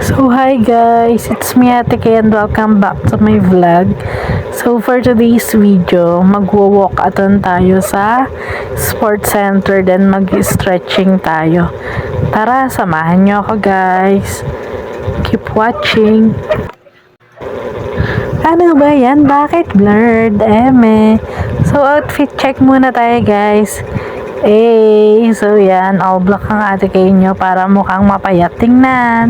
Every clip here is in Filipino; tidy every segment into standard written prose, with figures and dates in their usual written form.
So hi guys, it's me Ate Kay and welcome back to my vlog. So for today's video, magwo-walk-athon tayo sa sports center, then mag-stretching tayo. Tara, samahan nyo ako guys. Keep watching. Ano ba yan? Bakit blurred? So outfit check muna tayo guys. So yan, all black ang Ate Kay nyo para mukhang mapayat tingnan.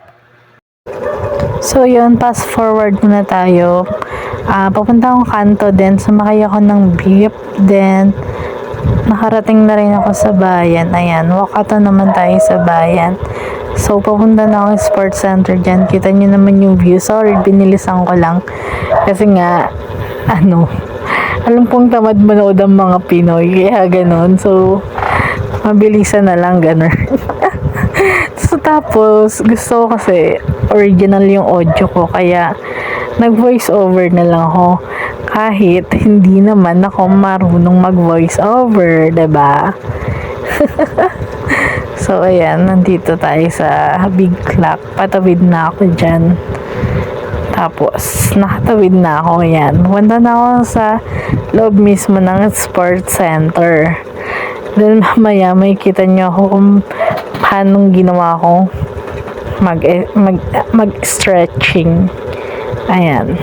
So yun, fast forward muna tayo. Papunta akong kanto, then sumakay ako ng jeep, then nakarating na rin ako sa bayan. Ayan, walk-athon naman tayo sa bayan. So papunta na ako sa sports center dyan. Kita nyo naman yung view. Sorry, binilisan ko lang. Kasi nga, alam pong tamad manood ang mga Pinoy. Kaya ganon. So, mabilisan na lang ganon. So tapos, gusto ko kasi original yung audio ko, kaya nag-voice over na lang ako. Kahit hindi naman ako marunong mag-voice over, 'di ba? So ayan, nandito tayo sa Big Clock. Patawid na ako dyan. Tapos, nakatawid na ako, ayan. Punta na ako sa loob mismo ng sports center. Then mamaya, may kita nyo ako kung paano ginawa ko mag-stretching. Ayan.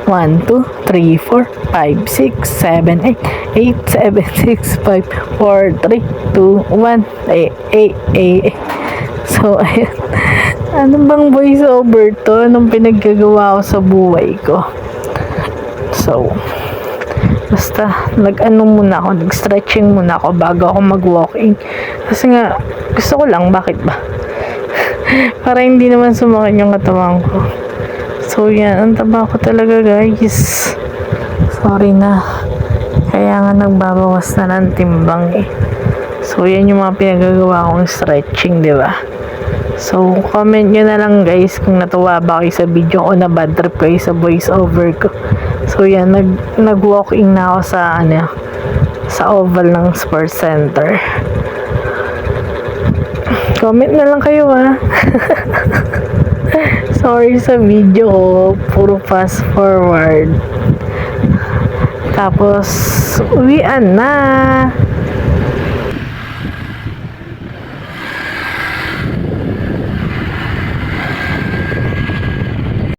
1, 2, 3, 4, 5, 6, 7, 8, 8, 7, 6, 5, 4, 3, 2, 1, 8. So, ayan. Ano bang voice over to? Anong pinaggagawa ko sa buhay ko? So, basta, nag-stretching muna ako bago ako mag-walking. Kasi nga, gusto ko lang, bakit ba? Para hindi naman sumakit yung katawan ko. So, yan, ang taba ko talaga, guys. Sorry na. Kaya nga nagbabawas na ng timbang eh. So, yan yung mga pinagagawa kong stretching, di ba? So, comment nyo na lang, guys, kung natuwa ba kayo sa video o na bad trip kayo sa voice over ko. So yan, nag-walking na ako sa oval ng sports center. Comment na lang kayo Sorry sa video ko, puro fast forward. Tapos, uwian na.